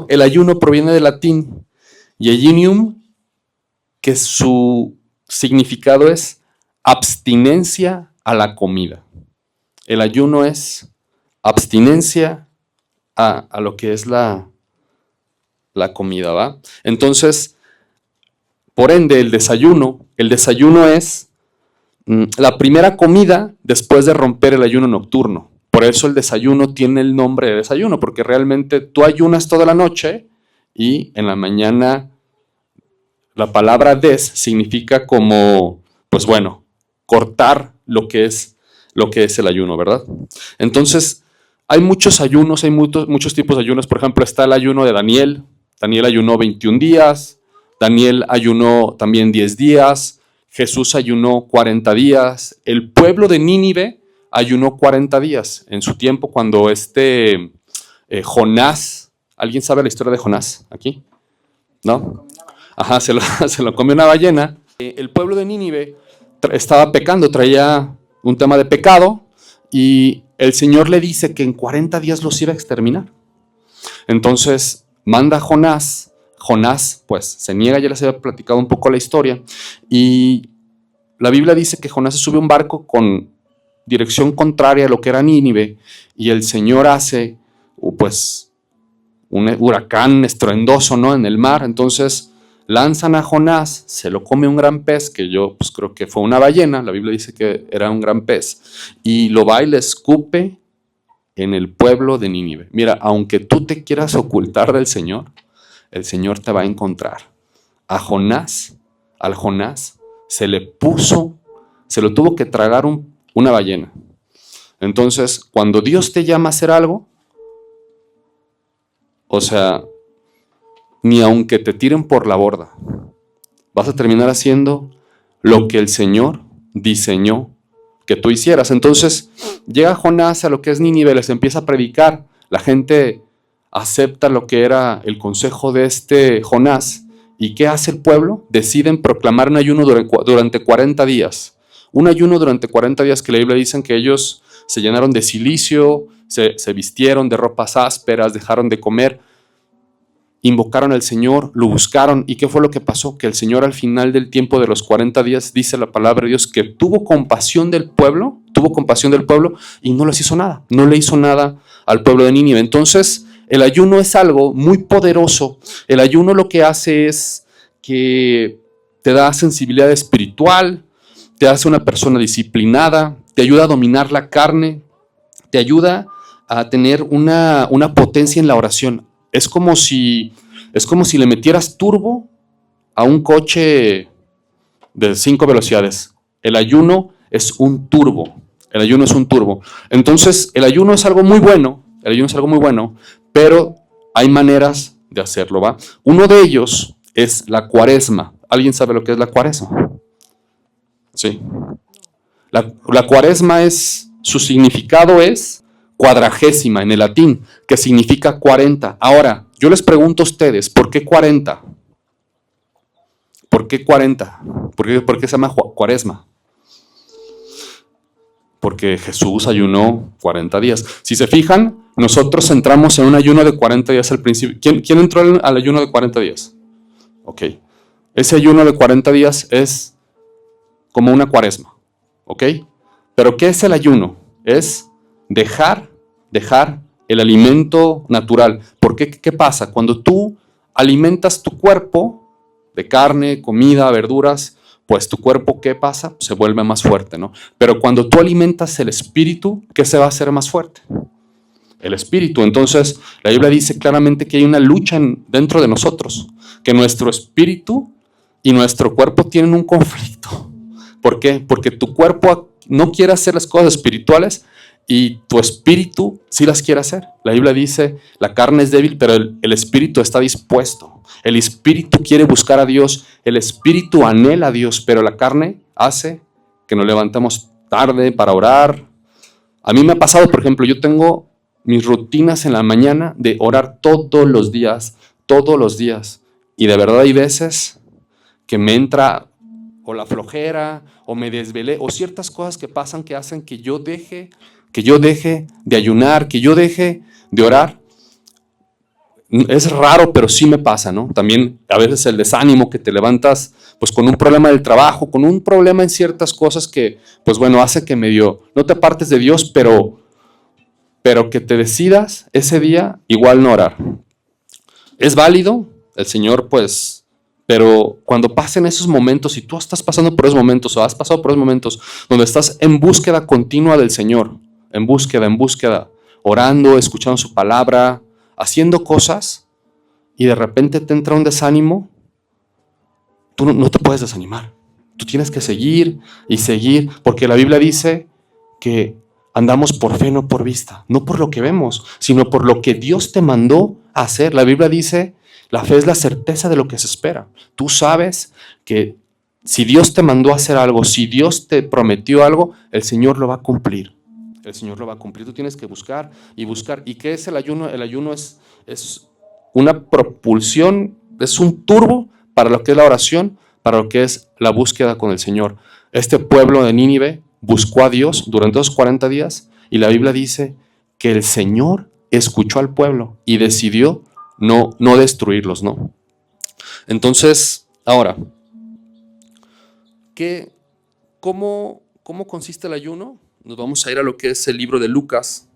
Bueno, el ayuno proviene del latín yejunium, que su significado es abstinencia a la comida. El ayuno es abstinencia a lo que es la comida, ¿va? Entonces, por ende, el desayuno es la primera comida después de romper el ayuno nocturno. Por eso el desayuno tiene el nombre de desayuno, porque realmente tú ayunas toda la noche y en la mañana la palabra des significa como, pues bueno, cortar lo que es el ayuno, ¿verdad? Entonces, hay muchos ayunos, hay muchos tipos de ayunos. Por ejemplo, está el ayuno de Daniel. Daniel ayunó 21 días, Daniel ayunó también 10 días, Jesús ayunó 40 días, el pueblo de Nínive ayunó 40 días. En su tiempo, cuando Jonás, ¿alguien sabe la historia de Jonás aquí? ¿No? Ajá, se lo comió una ballena. El pueblo de Nínive estaba pecando, traía un tema de pecado y el Señor le dice que en 40 días los iba a exterminar. Entonces manda a Jonás. Jonás pues se niega, ya les había platicado un poco la historia, y la Biblia dice que Jonás se sube a un barco con dirección contraria a lo que era Nínive, y el Señor hace pues un huracán estruendoso, ¿no?, en el mar. Entonces lanzan a Jonás, se lo come un gran pez, que yo pues creo que fue una ballena, la Biblia dice que era un gran pez, y lo va y le escupe en el pueblo de Nínive. Mira, aunque tú te quieras ocultar del Señor, el Señor te va a encontrar. Al Jonás se lo tuvo que tragar una ballena. Entonces, cuando Dios te llama a hacer algo, o sea, ni aunque te tiren por la borda, vas a terminar haciendo lo que el Señor diseñó que tú hicieras. Entonces, llega Jonás a lo que es Nínive, les empieza a predicar, la gente acepta lo que era el consejo de Jonás, ¿y qué hace el pueblo? Deciden proclamar un ayuno durante 40 días. Un ayuno durante 40 días que la Biblia dice que ellos se llenaron de cilicio, se vistieron de ropas ásperas, dejaron de comer, invocaron al Señor, lo buscaron. ¿Y qué fue lo que pasó? Que el Señor al final del tiempo de los 40 días, dice la palabra de Dios, que tuvo compasión del pueblo y no les hizo nada, no le hizo nada al pueblo de Nínive. Entonces, el ayuno es algo muy poderoso. El ayuno lo que hace es que te da sensibilidad espiritual, te hace una persona disciplinada, te ayuda a dominar la carne, te ayuda a tener una potencia en la oración. Es como si le metieras turbo a un coche de 5 velocidades. El ayuno es un turbo. Entonces, el ayuno es algo muy bueno, pero hay maneras de hacerlo, ¿va? Uno de ellos es la cuaresma. ¿Alguien sabe lo que es la cuaresma? Sí. La cuaresma su significado es cuadragésima en el latín, que significa 40. Ahora, yo les pregunto a ustedes, ¿por qué 40? ¿Por qué 40? ¿Por qué se llama cuaresma? Porque Jesús ayunó 40 días. Si se fijan, nosotros entramos en un ayuno de 40 días al principio. ¿Quién entró al ayuno de 40 días? Ok. Ese ayuno de 40 días es como una cuaresma. ¿Ok? Pero ¿qué es el ayuno? Es dejar el alimento natural. ¿Por qué? ¿Qué pasa? Cuando tú alimentas tu cuerpo de carne, comida, verduras, pues tu cuerpo, ¿qué pasa? Se vuelve más fuerte, ¿no? Pero cuando tú alimentas el espíritu, ¿qué se va a hacer más fuerte? El espíritu. Entonces, la Biblia dice claramente que hay una lucha dentro de nosotros, que nuestro espíritu y nuestro cuerpo tienen un conflicto. ¿Por qué? Porque tu cuerpo no quiere hacer las cosas espirituales y tu espíritu sí las quiere hacer. La Biblia dice, la carne es débil, pero el espíritu está dispuesto. El espíritu quiere buscar a Dios, el espíritu anhela a Dios, pero la carne hace que nos levantemos tarde para orar. A mí me ha pasado, por ejemplo, yo tengo mis rutinas en la mañana de orar todos los días, y de verdad hay veces que me entra o la flojera, o me desvelé, o ciertas cosas que pasan que hacen que yo deje de ayunar, que yo deje de orar. Es raro, pero sí me pasa, ¿no? También a veces el desánimo, que te levantas pues con un problema del trabajo, con un problema en ciertas cosas que, pues bueno, hace que medio no te apartes de Dios, pero que te decidas ese día igual no orar. Es válido, el Señor pues, pero cuando pasen esos momentos, y tú estás pasando por esos momentos o has pasado por esos momentos donde estás en búsqueda continua del Señor, en búsqueda, orando, escuchando su palabra, haciendo cosas, y de repente te entra un desánimo, tú no te puedes desanimar. Tú tienes que seguir y seguir, porque la Biblia dice que andamos por fe, no por vista, no por lo que vemos, sino por lo que Dios te mandó a hacer. La Biblia dice, la fe es la certeza de lo que se espera. Tú sabes que si Dios te mandó a hacer algo, si Dios te prometió algo, el Señor lo va a cumplir. El Señor lo va a cumplir. Tú tienes que buscar y buscar. ¿Y qué es el ayuno? El ayuno es una propulsión, es un turbo para lo que es la oración, para lo que es la búsqueda con el Señor. Este pueblo de Nínive buscó a Dios durante esos 40 días y la Biblia dice que el Señor escuchó al pueblo y decidió no destruirlos, ¿no? Entonces, ahora, ¿cómo consiste el ayuno? Nos vamos a ir a lo que es el libro de Lucas.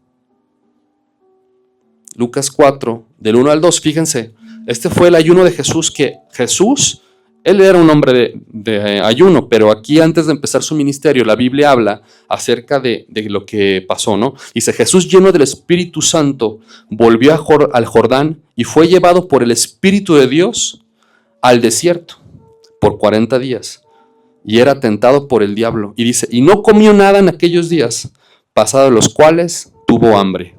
Lucas 4, del 1 al 2, fíjense, este fue el ayuno de Jesús, que Jesús, él era un hombre de ayuno, pero aquí antes de empezar su ministerio, la Biblia habla acerca de lo que pasó, ¿no? Dice, Jesús lleno del Espíritu Santo volvió al Jordán y fue llevado por el Espíritu de Dios al desierto por 40 días y era tentado por el diablo. Y dice, y no comió nada en aquellos días, pasados los cuales tuvo hambre.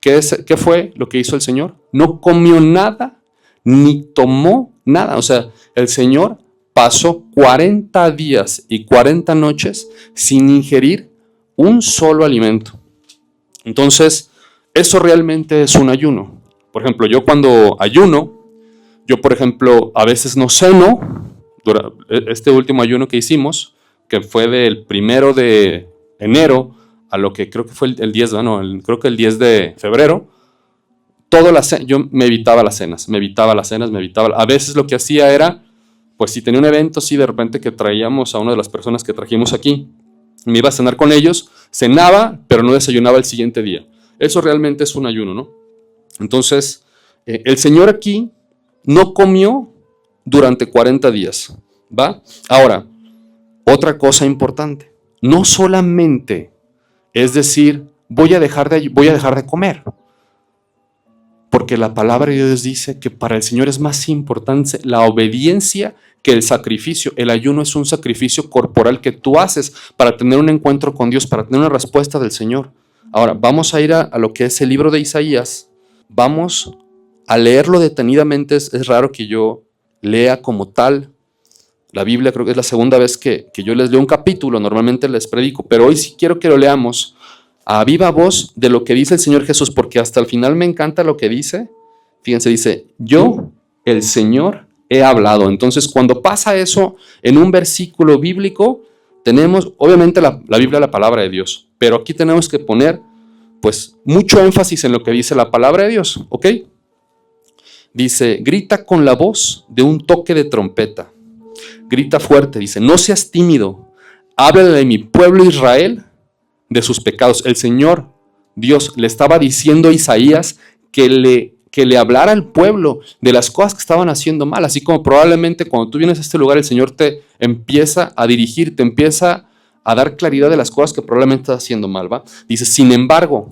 ¿Qué fue lo que hizo el Señor? No comió nada, ni tomó nada. O sea, el Señor pasó 40 días y 40 noches sin ingerir un solo alimento. Entonces, eso realmente es un ayuno. Por ejemplo, yo cuando ayuno, yo por ejemplo, a veces no ceno. Este último ayuno que hicimos, que fue del 1 de enero a lo que creo que fue el 10, creo que el 10 de febrero, yo me evitaba las cenas, a veces lo que hacía era, pues si tenía un evento, sí, de repente que traíamos a una de las personas que trajimos aquí, me iba a cenar con ellos, cenaba, pero no desayunaba el siguiente día. Eso realmente es un ayuno, ¿no? Entonces, el Señor aquí no comió durante 40 días, ¿va? Ahora, otra cosa importante, no solamente es decir, voy a dejar de comer. Porque la palabra de Dios dice que para el Señor es más importante la obediencia que el sacrificio. El ayuno es un sacrificio corporal que tú haces para tener un encuentro con Dios, para tener una respuesta del Señor. Ahora, vamos a ir a lo que es el libro de Isaías. Vamos a leerlo detenidamente. Es raro que yo lea como tal la Biblia, creo que es la segunda vez que yo les leo un capítulo, normalmente les predico, pero hoy sí quiero que lo leamos a viva voz de lo que dice el Señor Jesús, porque hasta el final me encanta lo que dice. Fíjense, dice, yo, el Señor, he hablado. Entonces, cuando pasa eso en un versículo bíblico, tenemos, obviamente la Biblia es la palabra de Dios, pero aquí tenemos que poner, pues, mucho énfasis en lo que dice la palabra de Dios, ¿ok? Dice, grita con la voz de un toque de trompeta. Grita fuerte, dice, no seas tímido, háblale de mi pueblo Israel de sus pecados. El Señor, Dios, le estaba diciendo a Isaías que le hablara al pueblo de las cosas que estaban haciendo mal, así como probablemente cuando tú vienes a este lugar el Señor te empieza a dirigir, te empieza a dar claridad de las cosas que probablemente estás haciendo mal, ¿va? Dice, sin embargo,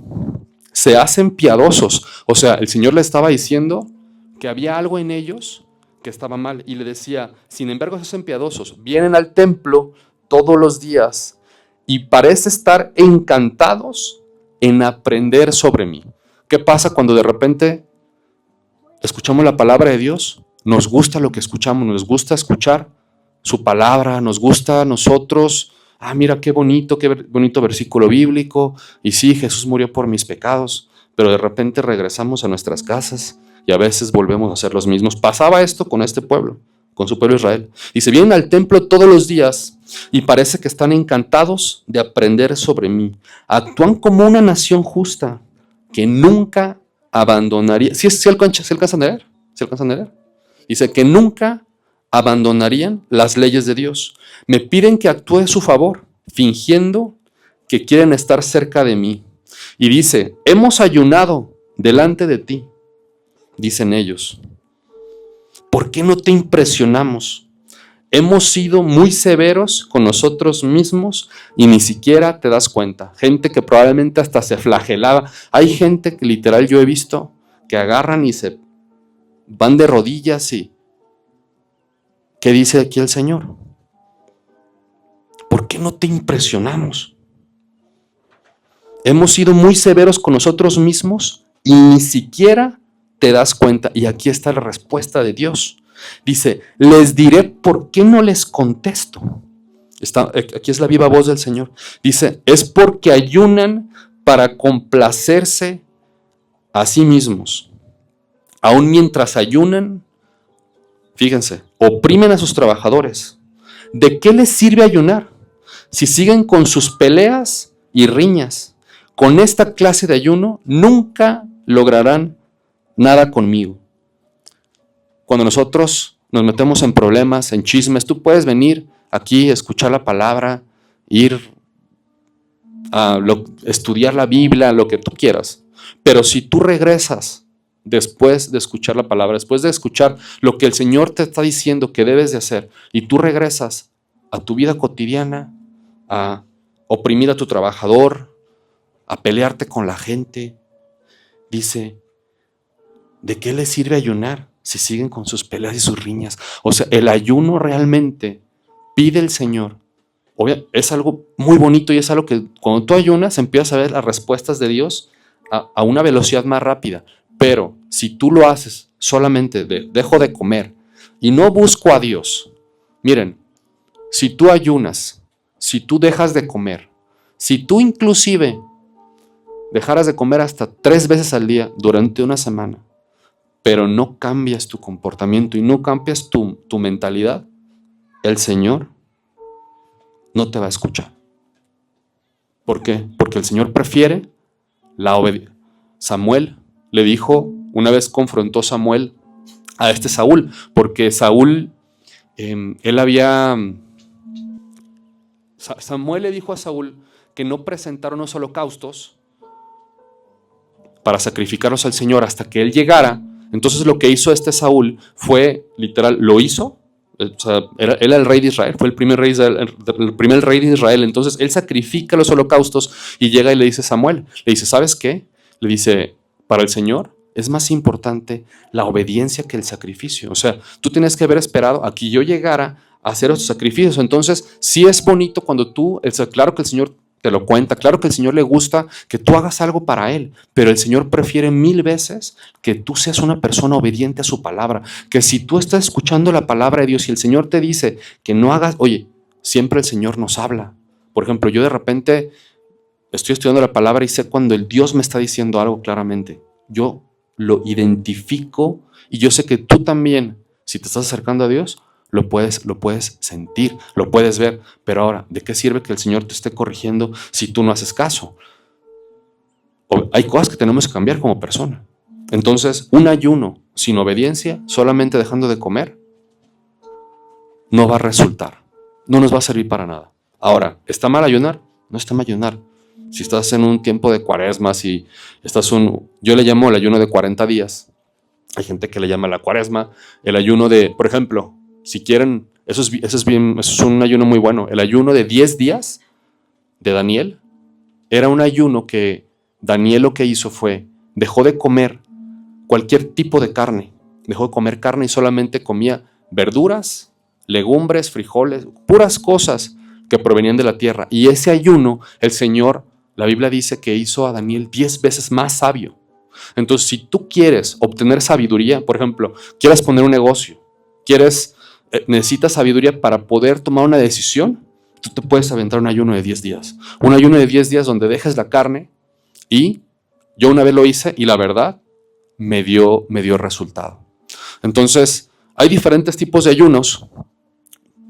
se hacen piadosos. O sea, el Señor le estaba diciendo que había algo en ellos que estaba mal y le decía, sin embargo se hacen piadosos, vienen al templo todos los días y parece estar encantados en aprender sobre mí. ¿Qué pasa cuando de repente escuchamos la palabra de Dios? Nos gusta lo que escuchamos, nos gusta escuchar su palabra, nos gusta a nosotros, mira qué bonito versículo bíblico, y sí, Jesús murió por mis pecados, pero de repente regresamos a nuestras casas y a veces volvemos a hacer los mismos. Pasaba esto con este pueblo, con su pueblo Israel. Dice, vienen al templo todos los días y parece que están encantados de aprender sobre mí. Actúan como una nación justa que nunca abandonaría. ¿Sí alcanzan a leer? ¿Sí alcanzan a leer? Dice que nunca abandonarían las leyes de Dios. Me piden que actúe a su favor, fingiendo que quieren estar cerca de mí. Y dice, hemos ayunado delante de ti, dicen ellos. ¿Por qué no te impresionamos? Hemos sido muy severos con nosotros mismos y ni siquiera te das cuenta. Gente que probablemente hasta se flagelaba. Hay gente que literal yo he visto que agarran y se van de rodillas y... ¿Qué dice aquí el Señor? ¿Por qué no te impresionamos? Hemos sido muy severos con nosotros mismos y ni siquiera te das cuenta. Y aquí está la respuesta de Dios. Dice, les diré por qué no les contesto. Aquí es la viva voz del Señor. Dice, es porque ayunan para complacerse a sí mismos. Aún mientras ayunan, fíjense, oprimen a sus trabajadores. ¿De qué les sirve ayunar si siguen con sus peleas y riñas? Con esta clase de ayuno nunca lograrán nada conmigo. Cuando nosotros nos metemos en problemas, en chismes, tú puedes venir aquí, escuchar la palabra, ir a estudiar la Biblia, lo que tú quieras. Pero si tú regresas después de escuchar la palabra, después de escuchar lo que el Señor te está diciendo que debes de hacer, y tú regresas a tu vida cotidiana, a oprimir a tu trabajador, a pelearte con la gente, dice, ¿de qué les sirve ayunar si siguen con sus peleas y sus riñas? O sea, el ayuno realmente pide el Señor. Es algo muy bonito y es algo que cuando tú ayunas empiezas a ver las respuestas de Dios a una velocidad más rápida. Pero si tú lo haces solamente dejo de comer y no busco a Dios, miren, si tú ayunas, si tú dejas de comer, si tú inclusive dejaras de comer hasta 3 veces al día durante una semana, pero no cambias tu comportamiento y no cambias tu mentalidad, el Señor no te va a escuchar. ¿Por qué? Porque el Señor prefiere la obediencia. Samuel le dijo, una vez confrontó Samuel a Saúl, porque Saúl, Samuel le dijo a Saúl que no presentara unos holocaustos para sacrificarlos al Señor hasta que él llegara. Entonces lo que hizo Saúl fue, literal, lo hizo. O sea, él era el rey de Israel, fue el primer rey de Israel. Entonces él sacrifica los holocaustos y llega y le dice a Samuel, le dice, ¿sabes qué? Le dice, para el Señor es más importante la obediencia que el sacrificio. O sea, tú tienes que haber esperado a que yo llegara a hacer esos sacrificios. Entonces, sí es bonito cuando claro que el Señor te lo cuenta, claro que el Señor le gusta que tú hagas algo para Él, pero el Señor prefiere 1000 veces que tú seas una persona obediente a su palabra, que si tú estás escuchando la palabra de Dios y el Señor te dice que no hagas, oye, siempre el Señor nos habla. Por ejemplo, yo de repente estoy estudiando la palabra y sé cuando el Dios me está diciendo algo claramente. Yo lo identifico y yo sé que tú también, si te estás acercando a Dios, lo puedes sentir, lo puedes ver. Pero ahora, ¿de qué sirve que el Señor te esté corrigiendo si tú no haces caso? Hay cosas que tenemos que cambiar como persona. Entonces, un ayuno sin obediencia, solamente dejando de comer, no va a resultar. No nos va a servir para nada. Ahora, ¿está mal ayunar? No está mal ayunar. Si estás en un tiempo de cuaresma, si estás yo le llamo el ayuno de 40 días. Hay gente que le llama la cuaresma. El ayuno de, por ejemplo, si quieren, eso es un ayuno muy bueno. El ayuno de 10 días de Daniel era un ayuno que Daniel lo que hizo fue, dejó de comer cualquier tipo de carne. Dejó de comer carne y solamente comía verduras, legumbres, frijoles, puras cosas que provenían de la tierra. Y ese ayuno, el Señor, la Biblia dice que hizo a Daniel 10 veces más sabio. Entonces, si tú quieres obtener sabiduría, por ejemplo, quieres poner un negocio, necesitas sabiduría para poder tomar una decisión, tú te puedes aventar un ayuno de 10 días. Un ayuno de 10 días donde dejes la carne, y yo una vez lo hice y la verdad me dio resultado. Entonces, hay diferentes tipos de ayunos,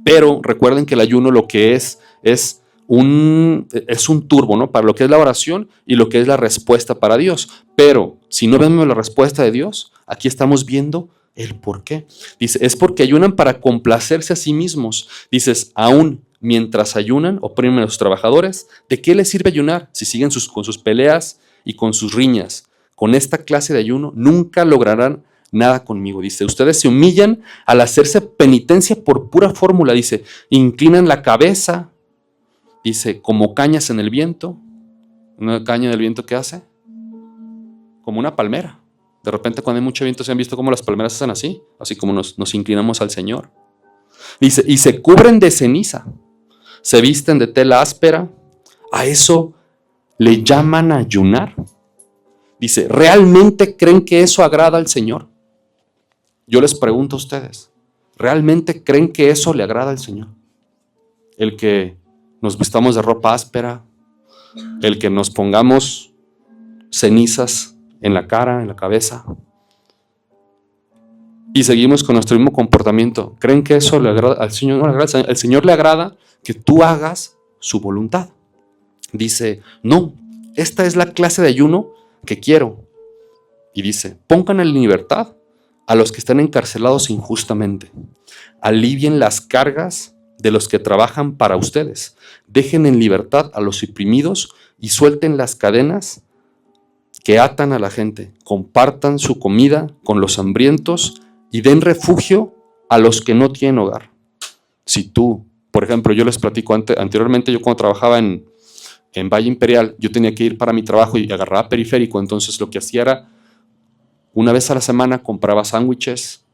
pero recuerden que el ayuno lo que es es un turbo, ¿no? Para lo que es la oración y lo que es la respuesta para Dios. Pero si no vemos la respuesta de Dios, aquí estamos viendo el por qué. Dice, es porque ayunan para complacerse a sí mismos. Dices, aún mientras ayunan, oprimen a los trabajadores. ¿De qué les sirve ayunar si siguen con sus peleas y con sus riñas? Con esta clase de ayuno nunca lograrán nada conmigo. Dice, ustedes se humillan al hacerse penitencia por pura fórmula. Dice, inclinan la cabeza. Dice, como cañas en el viento. ¿Una caña del viento qué hace? Como una palmera. De repente cuando hay mucho viento se han visto cómo las palmeras hacen así como nos inclinamos al Señor. Dice, y se cubren de ceniza, se visten de tela áspera. A eso le llaman ayunar. Dice, ¿realmente creen que eso agrada al Señor? Yo les pregunto a ustedes, ¿realmente creen que eso le agrada al Señor? El que nos vistamos de ropa áspera, el que nos pongamos cenizas en la cara, en la cabeza, y seguimos con nuestro mismo comportamiento. ¿Creen que eso le agrada al Señor? No le agrada. Al Señor le agrada que tú hagas su voluntad. Dice, no, esta es la clase de ayuno que quiero. Y dice, pongan en libertad a los que están encarcelados injustamente. Alivien las cargas de los que trabajan para ustedes. Dejen en libertad a los oprimidos y suelten las cadenas que atan a la gente. Compartan su comida con los hambrientos y den refugio a los que no tienen hogar. Si tú, por ejemplo, yo les platico anteriormente, yo cuando trabajaba en Valle Imperial, yo tenía que ir para mi trabajo y agarraba periférico, entonces lo que hacía era, una vez a la semana compraba sándwiches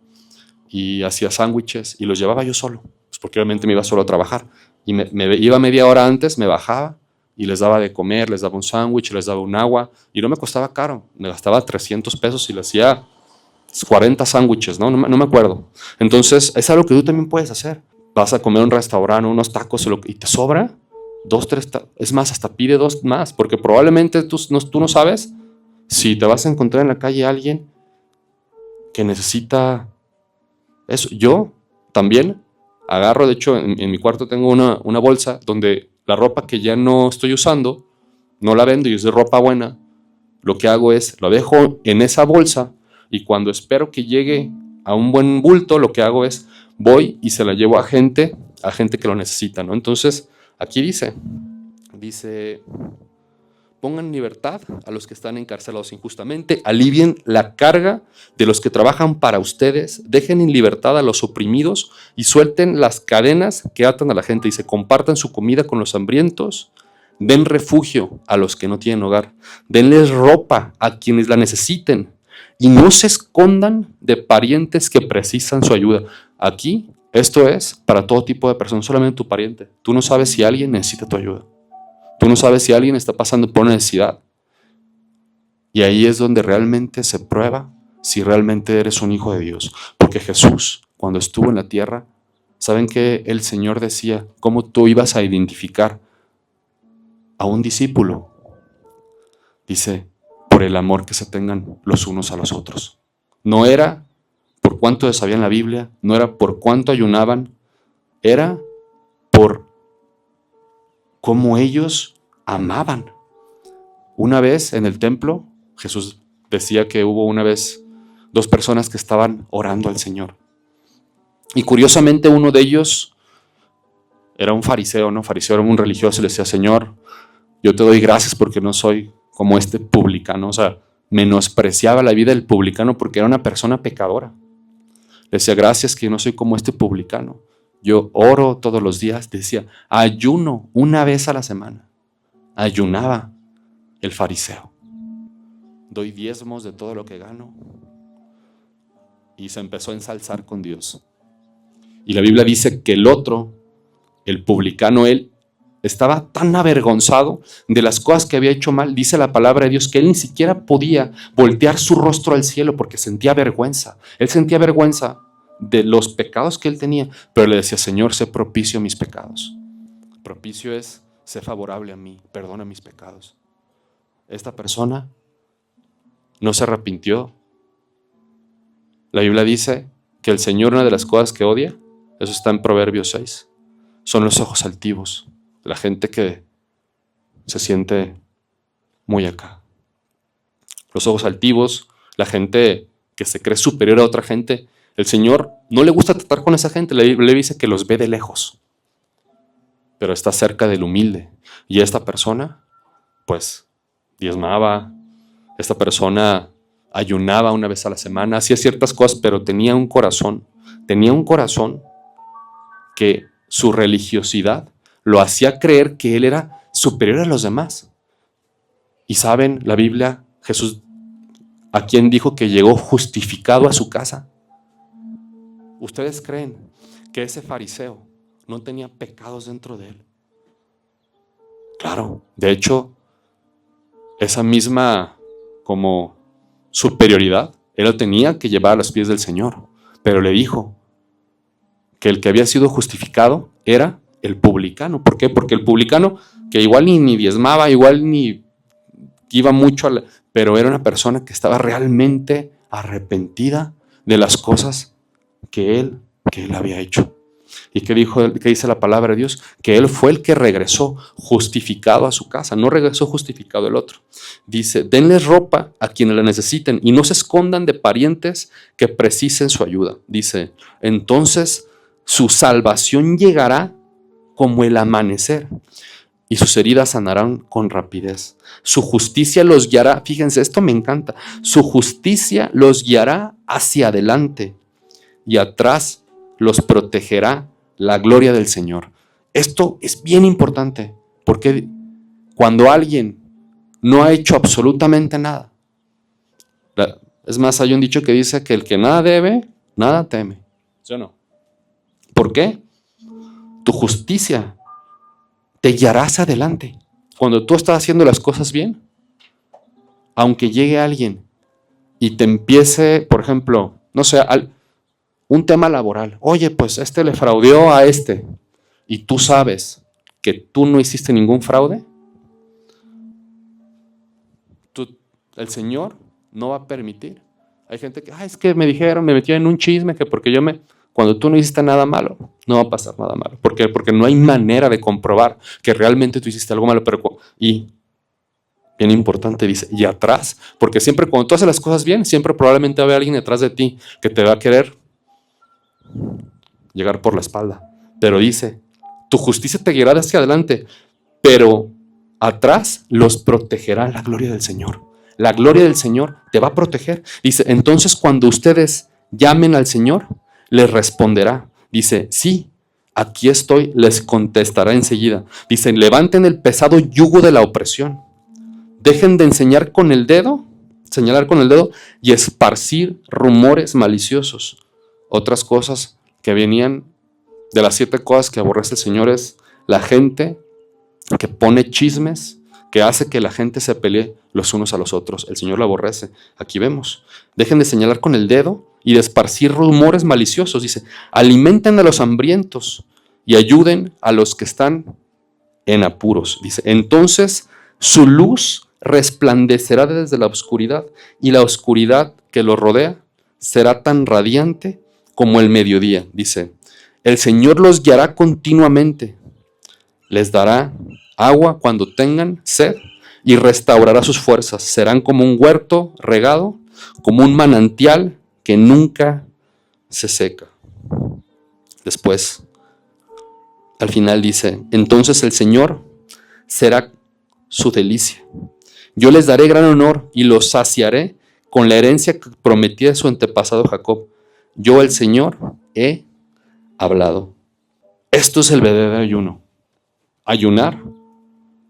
y hacía sándwiches y los llevaba yo solo, pues porque obviamente me iba solo a trabajar. Y me iba media hora antes, me bajaba y les daba de comer, les daba un sándwich, les daba un agua, y no me costaba caro, me gastaba 300 pesos y le hacía 40 sándwiches, ¿no? No me acuerdo. Entonces, es algo que tú también puedes hacer. Vas a comer a un restaurante, unos tacos, y te sobra 2, 3, es más, hasta pide 2 más, porque probablemente tú no sabes si te vas a encontrar en la calle a alguien que necesita eso. Yo también agarro, de hecho, en mi cuarto tengo una bolsa donde la ropa que ya no estoy usando, no la vendo y es de ropa buena. Lo que hago es, lo dejo en esa bolsa y cuando espero que llegue a un buen bulto, lo que hago es, voy y se la llevo a gente que lo necesita, ¿no? Entonces, aquí dice, pongan en libertad a los que están encarcelados injustamente, alivien la carga de los que trabajan para ustedes, dejen en libertad a los oprimidos y suelten las cadenas que atan a la gente. Dice, compartan su comida con los hambrientos, den refugio a los que no tienen hogar, denles ropa a quienes la necesiten y no se escondan de parientes que precisan su ayuda. Aquí, esto es para todo tipo de personas, solamente tu pariente. Tú no sabes si alguien necesita tu ayuda. Tú no sabes si alguien está pasando por necesidad. Y ahí es donde realmente se prueba si realmente eres un hijo de Dios. Porque Jesús, cuando estuvo en la tierra, ¿saben qué el Señor decía? ¿Cómo tú ibas a identificar a un discípulo? Dice, por el amor que se tengan los unos a los otros. No era por cuánto sabían la Biblia, no era por cuánto ayunaban, era por cómo ellos amaban. Una vez en el templo, Jesús decía que hubo una vez 2 personas que estaban orando al Señor. Y curiosamente uno de ellos era un fariseo, ¿no? Fariseo era un religioso y le decía, Señor, yo te doy gracias porque no soy como este publicano. O sea, menospreciaba la vida del publicano porque era una persona pecadora. Le decía, gracias que yo no soy como este publicano. Yo oro todos los días, decía, ayuno una vez a la semana. Ayunaba el fariseo. Doy diezmos de todo lo que gano. Y se empezó a ensalzar con Dios. Y la Biblia dice que el otro, el publicano, él estaba tan avergonzado de las cosas que había hecho mal, dice la palabra de Dios, que él ni siquiera podía voltear su rostro al cielo porque sentía vergüenza. Él sentía vergüenza de los pecados que él tenía, pero le decía, Señor, sé propicio a mis pecados. Propicio es, sé favorable a mí, perdona mis pecados. Esta persona no se arrepintió. La Biblia dice que el Señor, una de las cosas que odia, eso está en Proverbios 6, son los ojos altivos. La gente que se siente muy acá. Los ojos altivos, la gente que se cree superior a otra gente. El Señor no le gusta tratar con esa gente, le dice que los ve de lejos, pero está cerca del humilde. Y esta persona, pues, diezmaba, esta persona ayunaba una vez a la semana, hacía ciertas cosas, pero tenía un corazón que su religiosidad lo hacía creer que él era superior a los demás. Y saben, la Biblia, Jesús, ¿a quién dijo que llegó justificado a su casa? ¿Ustedes creen que ese fariseo no tenía pecados dentro de él? Claro, de hecho, esa misma como superioridad, él lo tenía que llevar a los pies del Señor, pero le dijo que el que había sido justificado era el publicano. ¿Por qué? Porque el publicano, que igual ni diezmaba, igual ni iba mucho, pero era una persona que estaba realmente arrepentida de las cosas que él había hecho. ¿Y qué dice la palabra de Dios? Que él fue el que regresó justificado a su casa, no regresó justificado el otro. Dice, denles ropa a quienes la necesiten y no se escondan de parientes que precisen su ayuda. Dice, entonces su salvación llegará como el amanecer y sus heridas sanarán con rapidez. Su justicia los guiará, fíjense, esto me encanta, su justicia los guiará hacia adelante y atrás los protegerá la gloria del Señor. Esto es bien importante, porque cuando alguien no ha hecho absolutamente nada, es más, hay un dicho que dice que el que nada debe, nada teme. ¿Sí o no? ¿Por qué? Tu justicia te guiará hacia adelante. Cuando tú estás haciendo las cosas bien, aunque llegue alguien y te empiece, por ejemplo, no sé, un tema laboral. Oye, pues este le fraudeó a este. Y tú sabes que tú no hiciste ningún fraude. El Señor no va a permitir. Hay gente que, es que me dijeron, me metieron en un chisme, que porque cuando tú no hiciste nada malo, no va a pasar nada malo. ¿Por qué? Porque no hay manera de comprobar que realmente tú hiciste algo malo. Y, bien importante, dice, y atrás, porque siempre cuando tú haces las cosas bien, siempre probablemente va a haber alguien detrás de ti que te va a querer llegar por la espalda. Pero dice, tu justicia te guiará hacia adelante, pero atrás los protegerá la gloria del Señor. La gloria del Señor te va a proteger. Dice, entonces cuando ustedes llamen al Señor, les responderá. Dice, sí, aquí estoy, les contestará enseguida. Dice, levanten el pesado yugo de la opresión. Dejen de señalar con el dedo y esparcir rumores maliciosos. Otras cosas que venían de las 7 cosas que aborrece el Señor es la gente que pone chismes, que hace que la gente se pelee los unos a los otros. El Señor lo aborrece. Aquí vemos. Dejen de señalar con el dedo y de esparcir rumores maliciosos. Dice, alimenten a los hambrientos y ayuden a los que están en apuros. Dice, entonces su luz resplandecerá desde la oscuridad y la oscuridad que los rodea será tan radiante como el mediodía. Dice, el Señor los guiará continuamente, les dará agua cuando tengan sed y restaurará sus fuerzas. Serán como un huerto regado, como un manantial que nunca se seca. Después, al final dice, entonces el Señor será su delicia. Yo les daré gran honor y los saciaré con la herencia que prometí a su antepasado Jacob. Yo, el Señor, he hablado. Esto es el verdadero ayuno. Ayunar,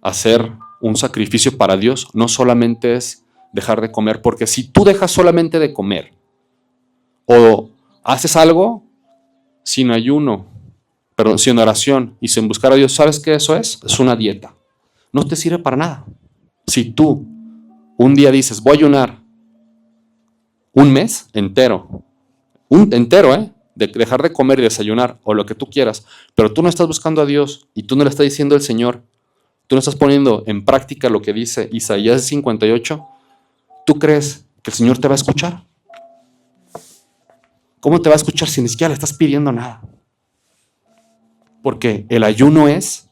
hacer un sacrificio para Dios, no solamente es dejar de comer, porque si tú dejas solamente de comer o haces algo sin ayuno, sin oración y sin buscar a Dios, ¿sabes qué eso es? Es una dieta. No te sirve para nada. Si tú un día dices, voy a ayunar un mes entero, de dejar de comer y desayunar o lo que tú quieras, pero tú no estás buscando a Dios y tú no le estás diciendo al Señor, tú no estás poniendo en práctica lo que dice Isaías 58, ¿tú crees que el Señor te va a escuchar? ¿Cómo te va a escuchar si ni siquiera le estás pidiendo nada? Porque el ayuno es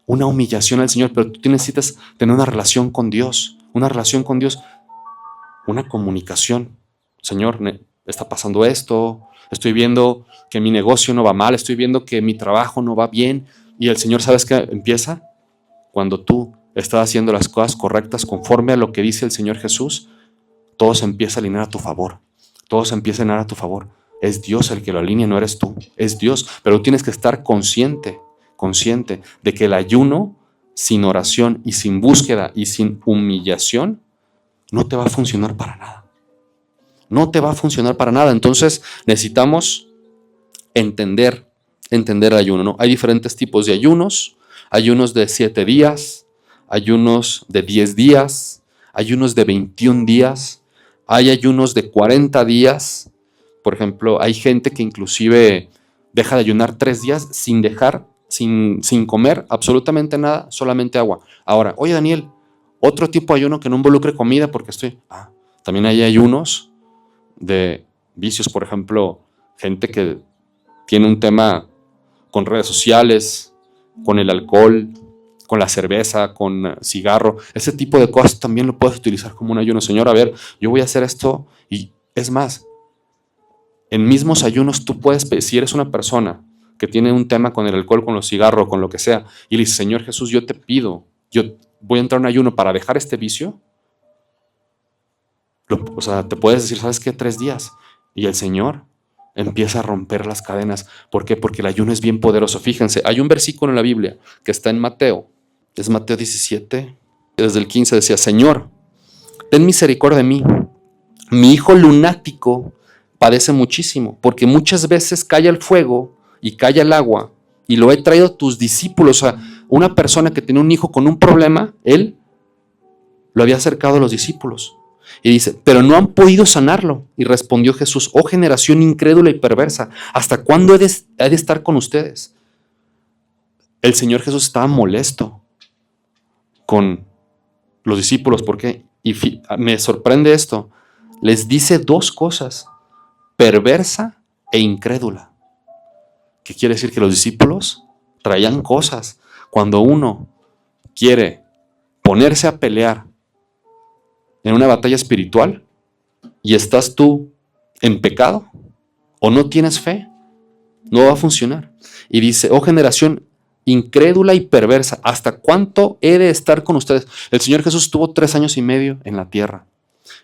una humillación al Señor, pero tú necesitas tener una relación con Dios, una comunicación. Señor, está pasando esto, estoy viendo que mi negocio no va mal, estoy viendo que mi trabajo no va bien, y el Señor, ¿sabes qué empieza? Cuando tú estás haciendo las cosas correctas conforme a lo que dice el Señor Jesús, todo se empieza a alinear a tu favor. Todo se empieza a alinear a tu favor. Es Dios el que lo alinea, no eres tú. Es Dios. Pero tú tienes que estar consciente de que el ayuno sin oración y sin búsqueda y sin humillación no te va a funcionar para nada. No te va a funcionar para nada. Entonces necesitamos entender el ayuno, ¿no? Hay diferentes tipos de ayunos. Ayunos de 7 días, ayunos de 10 días, ayunos de 21 días, hay ayunos de 40 días. Por ejemplo, hay gente que inclusive deja de ayunar 3 días sin comer absolutamente nada, solamente agua. Ahora, oye Daniel, otro tipo de ayuno que no involucre comida porque también hay ayunos de vicios, por ejemplo, gente que tiene un tema con redes sociales, con el alcohol, con la cerveza, con cigarro, ese tipo de cosas también lo puedes utilizar como un ayuno. Señor, a ver, yo voy a hacer esto, y es más, en mismos ayunos tú puedes, si eres una persona que tiene un tema con el alcohol, con los cigarros, con lo que sea, y le dices, Señor Jesús, yo te pido, yo voy a entrar en ayuno para dejar este vicio, te puedes decir, ¿sabes qué? 3 días, y el Señor empieza a romper las cadenas. ¿Por qué? Porque el ayuno es bien poderoso. Fíjense, hay un versículo en la Biblia que está en Mateo, es Mateo 17, desde el 15 decía, Señor, ten misericordia de mí. Mi hijo lunático padece muchísimo, porque muchas veces cae el fuego y cae el agua, y lo he traído a tus discípulos. O sea, una persona que tenía un hijo con un problema, él lo había acercado a los discípulos. Y dice, pero no han podido sanarlo. Y respondió Jesús, oh generación incrédula y perversa, ¿hasta cuándo he de estar con ustedes? El Señor Jesús estaba molesto con los discípulos. ¿Por qué? Y me sorprende esto. Les dice 2 cosas, perversa e incrédula. ¿Qué quiere decir? Que los discípulos traían cosas. Cuando uno quiere ponerse a pelear en una batalla espiritual y estás tú en pecado o no tienes fe, no va a funcionar. Y dice, oh generación incrédula y perversa, ¿hasta cuánto he de estar con ustedes? El Señor Jesús estuvo 3 años y medio en la tierra.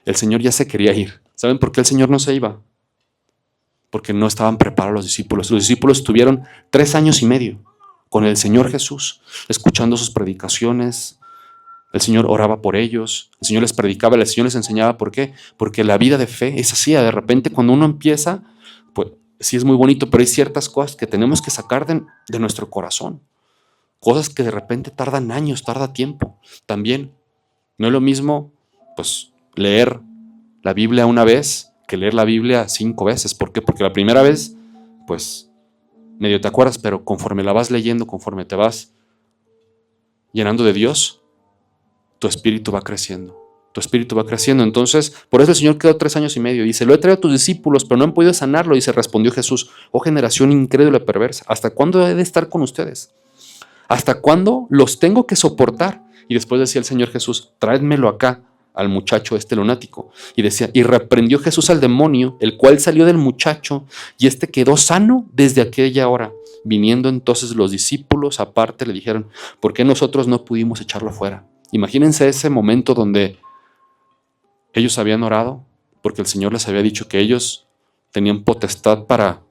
El Señor ya se quería ir. ¿Saben por qué el Señor no se iba? Porque no estaban preparados los discípulos. Los discípulos estuvieron 3 años y medio con el Señor Jesús, escuchando sus predicaciones. El Señor oraba por ellos, el Señor les predicaba, el Señor les enseñaba. ¿Por qué? Porque la vida de fe es así. De repente cuando uno empieza, pues sí es muy bonito, pero hay ciertas cosas que tenemos que sacar de nuestro corazón. Cosas que de repente tardan años, tarda tiempo. También no es lo mismo pues leer la Biblia una vez que leer la Biblia 5 veces. ¿Por qué? Porque la primera vez, pues medio te acuerdas, pero conforme la vas leyendo, conforme te vas llenando de Dios, tu espíritu va creciendo. Tu espíritu va creciendo. Entonces, por eso el Señor quedó 3 años y medio. Dice, lo he traído a tus discípulos, pero no han podido sanarlo. Y se respondió Jesús, oh generación incrédula y perversa, ¿hasta cuándo he de estar con ustedes? ¿Hasta cuándo los tengo que soportar? Y después decía el Señor Jesús, tráedmelo acá al muchacho lunático. Y decía, y reprendió Jesús al demonio, el cual salió del muchacho, y este quedó sano desde aquella hora. Viniendo entonces los discípulos aparte, le dijeron, ¿por qué nosotros no pudimos echarlo fuera? Imagínense ese momento donde ellos habían orado, porque el Señor les había dicho que ellos tenían potestad para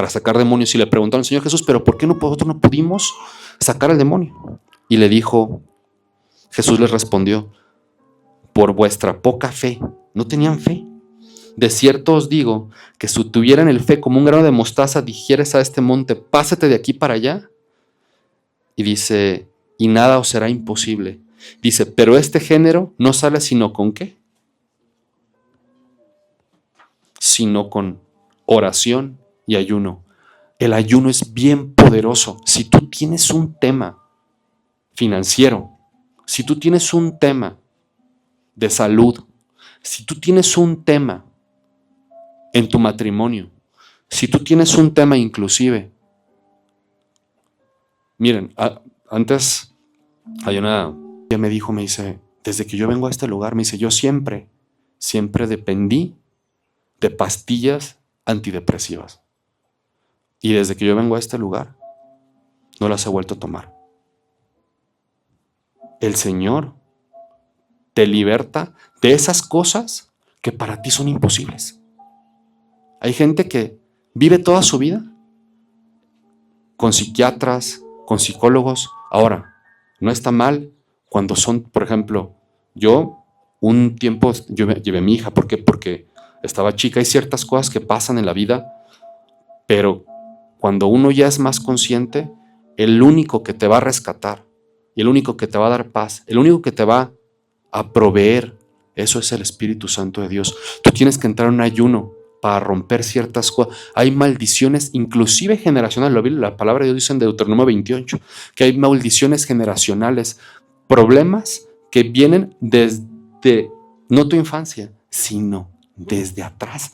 sacar demonios, y le preguntaron al Señor Jesús, ¿pero por qué nosotros no pudimos sacar al demonio? Y le dijo, Jesús les respondió, por vuestra poca fe. No tenían fe. De cierto os digo que si tuvieran el fe como un grano de mostaza, dijeres a este monte, pásate de aquí para allá. Y dice, y nada os será imposible. Dice, pero este género no sale sino con ¿qué? Sino con oración y ayuno. El ayuno es bien poderoso. Si tú tienes un tema financiero, si tú tienes un tema de salud, si tú tienes un tema en tu matrimonio, si tú tienes un tema inclusive, miren, Antes ella me dijo, me dice, desde que yo vengo a este lugar, me dice, yo siempre dependí de pastillas antidepresivas. Y desde que yo vengo a este lugar, no las he vuelto a tomar. El Señor te liberta de esas cosas que para ti son imposibles. Hay gente que vive toda su vida con psiquiatras, con psicólogos. Ahora, no está mal cuando son, por ejemplo, yo un tiempo llevé a mi hija. ¿Por qué? Porque estaba chica. Hay ciertas cosas que pasan en la vida, pero cuando uno ya es más consciente, el único que te va a rescatar, y el único que te va a dar paz, el único que te va a proveer, eso es el Espíritu Santo de Dios. Tú tienes que entrar en un ayuno para romper ciertas cosas. Hay maldiciones, inclusive generacionales. La palabra de Dios dice en Deuteronomio 28, que hay maldiciones generacionales, problemas que vienen desde, no tu infancia, sino desde atrás.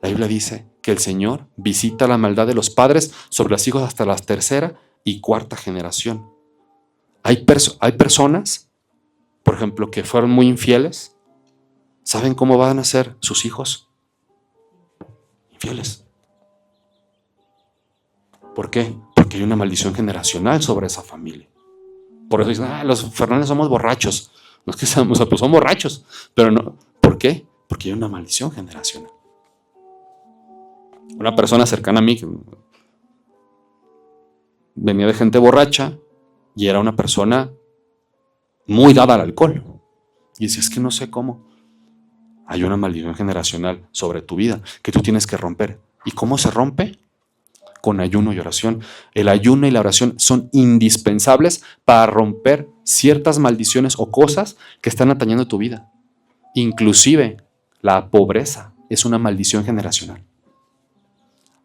La Biblia dice que el Señor visita la maldad de los padres sobre los hijos hasta la tercera y cuarta generación. Hay personas, por ejemplo, que fueron muy infieles. ¿Saben cómo van a ser sus hijos? Infieles. ¿Por qué? Porque hay una maldición generacional sobre esa familia. Por eso dicen, los Fernández somos borrachos. No es que seamos, pues somos borrachos, pero no. ¿Por qué? Porque hay una maldición generacional. Una persona cercana a mí que venía de gente borracha y era una persona muy dada al alcohol. Y decía, es que no sé cómo. Hay una maldición generacional sobre tu vida que tú tienes que romper. ¿Y cómo se rompe? Con ayuno y oración. El ayuno y la oración son indispensables para romper ciertas maldiciones o cosas que están atañendo tu vida. Inclusive la pobreza es una maldición generacional.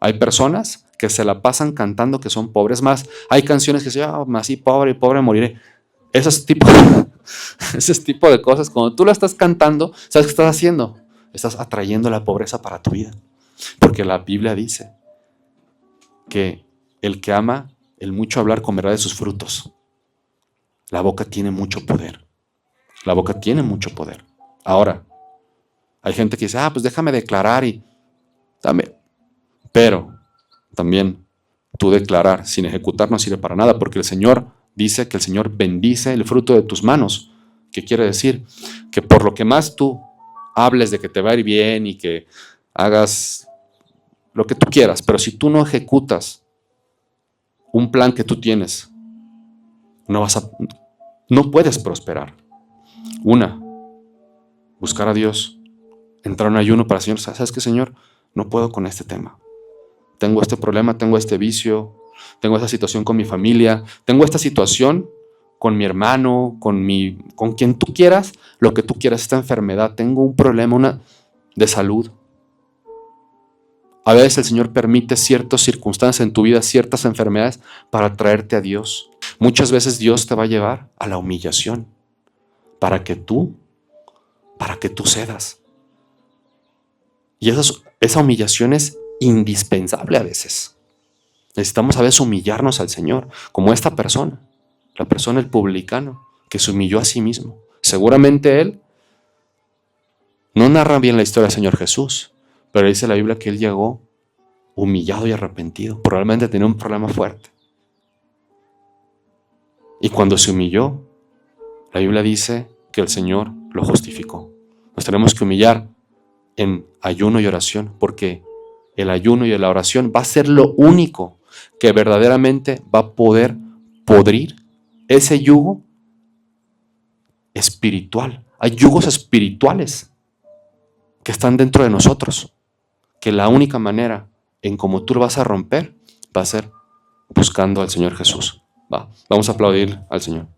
Hay personas que se la pasan cantando que son pobres. Más, hay canciones que se llaman así, pobre y pobre moriré. Ese tipo de cosas, cuando tú la estás cantando, ¿sabes qué estás haciendo? Estás atrayendo la pobreza para tu vida. Porque la Biblia dice que el que ama el mucho hablar comerá de sus frutos. La boca tiene mucho poder. La boca tiene mucho poder. Ahora, hay gente que dice, pues déjame declarar y dame. Pero también tú declarar sin ejecutar no sirve para nada, porque el Señor dice que el Señor bendice el fruto de tus manos. ¿Qué quiere decir? Que por lo que más tú hables de que te va a ir bien y que hagas lo que tú quieras, pero si tú no ejecutas un plan que tú tienes, no puedes prosperar. Buscar a Dios, entrar en ayuno para el Señor. ¿Sabes qué, Señor? No puedo con este tema. Tengo este problema, tengo este vicio, tengo esta situación con mi familia, tengo esta situación con mi hermano, con quien tú quieras, lo que tú quieras, esta enfermedad, tengo un problema de salud. A veces el Señor permite ciertas circunstancias en tu vida, ciertas enfermedades, para traerte a Dios. Muchas veces Dios te va a llevar a la humillación para que tú cedas. Y esa humillación es indispensable a veces. Necesitamos a veces humillarnos al Señor, como esta persona, la persona, el publicano, que se humilló a sí mismo. Seguramente él no narra bien la historia del Señor Jesús, pero dice la Biblia que él llegó humillado y arrepentido. Probablemente tenía un problema fuerte. Y cuando se humilló, la Biblia dice que el Señor lo justificó. Nos tenemos que humillar en ayuno y oración, porque el ayuno y la oración va a ser lo único que verdaderamente va a poder podrir ese yugo espiritual. Hay yugos espirituales que están dentro de nosotros, que la única manera en cómo tú lo vas a romper va a ser buscando al Señor Jesús. Vamos a aplaudir al Señor.